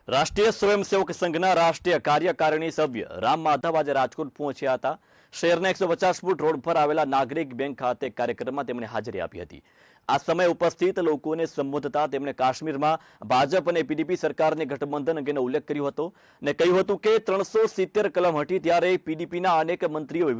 રાષ્ટ્રીય સ્વયંસેવક સંઘના રાષ્ટ્રીય કાર્યકારિણી સભ્ય રામ માધવ આજે રાજકોટ પહોંચ્યા હતા। શહેરના 150 ફૂટ રોડ પર આવેલા નાગરિક બેંક ખાતે કાર્યક્રમમાં તેમણે હાજરી આપી હતી। આ સમયે ઉપસ્થિત લોકોને સંબોધતા તેમણે કાશ્મીરમાં ભાજપ અને પીડીપી સરકારની ગઠબંધન અંગેનો ઉલ્લેખ કર્યો હતો અને કહ્યું હતું કે 370 કલમ હટી ત્યારે પીડીપીના અનેક મંત્રીઓએ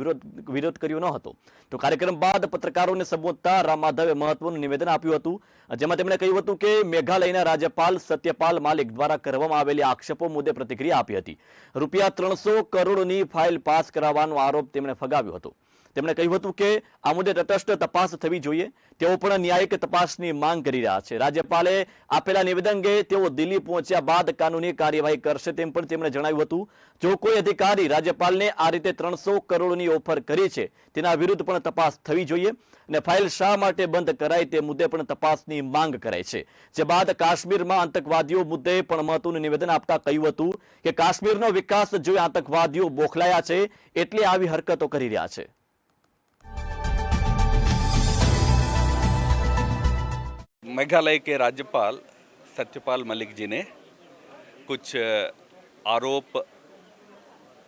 વિરોધ કર્યો ન હતો। તો કાર્યક્રમ બાદ પત્રકારોને સંબોધતા રામ માધવે મહત્વનું નિવેદન આપ્યું હતું, જેમાં તેમણે કહ્યું હતું કે મેઘાલયના રાજ્યપાલ સત્યપાલ માલિક દ્વારા કરવામાં આવેલી આક્ષેપો મુદ્દે પ્રતિક્રિયા આપી હતી। રૂપિયા 300 કરોડની ફાઇલ પાસ કરાવવાનો આરોપ તેમણે ફગાવ્યો હતો। તેમણે કહ્યું હતું કે આ મુદ્દે તટસ્થ તપાસ થવી જોઈએ। તેઓ પણ ન્યાયિક તપાસની માંગ કરી રહ્યા છે। રાજ્યપાલે આપેલા નિવેદન અંગે તેઓ દિલ્હી પહોંચ્યા બાદ કાનૂની કાર્યવાહી કરશે તેમ પણ તેમણે જણાવ્યું હતું। જો કોઈ અધિકારી રાજ્યપાલને આ રીતે 300 કરોડની ઓફર કરી છે તેના વિરુદ્ધ પણ તપાસ થવી જોઈએ અને ફાઇલ શા માટે બંધ કરાઈ તે મુદ્દે પણ તપાસની માંગ કરાઈ છે। જે બાદ કાશ્મીરમાં આતંકવાદીઓ મુદ્દે પણ મહત્વનું નિવેદન આપતા કહ્યું હતું કે કાશ્મીરનો વિકાસ જોઈ આતંકવાદીઓ બોખલાયા છે એટલે આવી હરકતો કરી રહ્યા છે। मेघालय के राज्यपाल सत्यपाल मलिक जी ने कुछ आरोप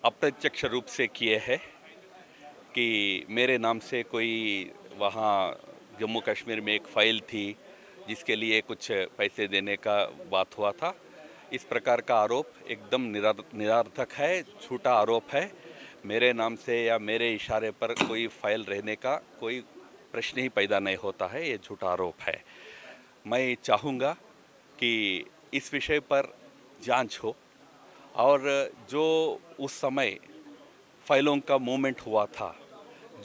अप्रत्यक्ष रूप से किए हैं कि मेरे नाम से कोई वहाँ जम्मू कश्मीर में एक फ़ाइल थी जिसके लिए कुछ पैसे देने का बात हुआ था। इस प्रकार का आरोप एकदम निरर्थक है, झूठा आरोप है। मेरे नाम से या मेरे इशारे पर कोई फ़ाइल रहने का कोई प्रश्न ही पैदा नहीं होता है, ये झूठा आरोप है। मैं चाहूँगा कि इस विषय पर जांच हो और जो उस समय फाइलों का मूवमेंट हुआ था,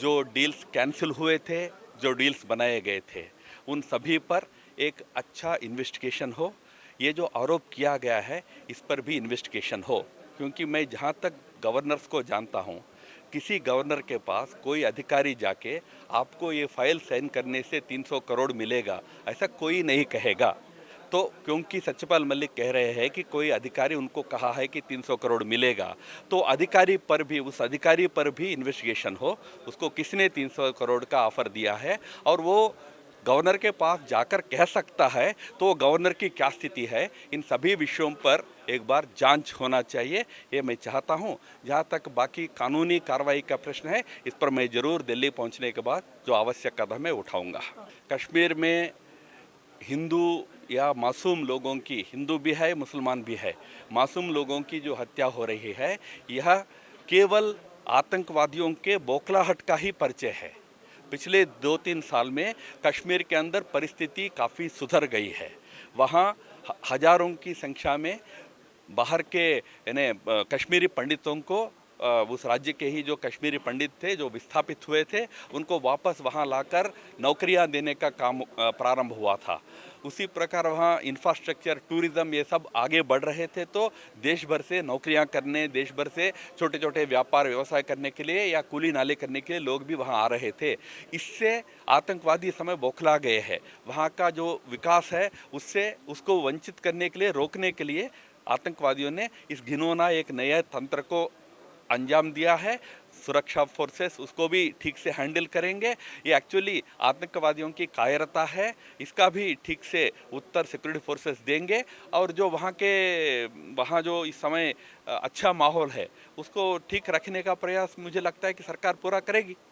जो डील्स कैंसिल हुए थे, जो डील्स बनाए गए थे, उन सभी पर एक अच्छा इन्वेस्टिगेशन हो। ये जो आरोप किया गया है इस पर भी इन्वेस्टिगेशन हो, क्योंकि मैं जहाँ तक गवर्नर्स को जानता हूँ, किसी गवर्नर के पास कोई अधिकारी जाके आपको ये फाइल साइन करने से 300 करोड़ मिलेगा ऐसा कोई नहीं कहेगा। तो क्योंकि सत्यपाल मलिक कह रहे हैं कि कोई अधिकारी उनको कहा है कि 300 करोड़ मिलेगा, तो अधिकारी पर भी उस अधिकारी पर भी इन्वेस्टिगेशन हो, उसको किसने 300 करोड़ का ऑफर दिया है और वो गवर्नर के पास जाकर कह सकता है तो गवर्नर की क्या स्थिति है, इन सभी विषयों पर एक बार जांच होना चाहिए, ये मैं चाहता हूँ। जहाँ तक बाकी कानूनी कार्रवाई का प्रश्न है, इस पर मैं ज़रूर दिल्ली पहुँचने के बाद जो आवश्यक कदम है उठाऊँगा। कश्मीर में हिंदू या मासूम लोगों की, हिंदू भी है मुसलमान भी है, मासूम लोगों की जो हत्या हो रही है यह केवल आतंकवादियों के बौखलाहट का ही परिचय है। पिछले 2-3 साल में कश्मीर के अंदर परिस्थिति काफ़ी सुधर गई है। वहाँ हजारों की संख्या में बाहर के यानी कश्मीरी पंडितों को उस राज्य के ही जो कश्मीरी पंडित थे जो विस्थापित हुए थे उनको वापस वहाँ लाकर नौकरियाँ देने का काम प्रारंभ हुआ था। उसी प्रकार वहाँ इंफ्रास्ट्रक्चर, टूरिज़्म ये सब आगे बढ़ रहे थे, तो देश भर से नौकरियाँ करने, देश भर से छोटे छोटे व्यापार व्यवसाय करने के लिए या कूली नाले करने के लिए लोग भी वहाँ आ रहे थे। इससे आतंकवादी इस समय बौखला गए हैं। वहाँ का जो विकास है उससे उसको वंचित करने के लिए, रोकने के लिए आतंकवादियों ने इस घिनौना एक नए तंत्र को अंजाम दिया है। सुरक्षा फोर्सेस उसको भी ठीक से हैंडल करेंगे। ये एक्चुअली आतंकवादियों की कायरता है, इसका भी ठीक से उत्तर सिक्योरिटी फोर्सेस देंगे और जो वहाँ जो इस समय अच्छा माहौल है उसको ठीक रखने का प्रयास मुझे लगता है कि सरकार पूरा करेगी।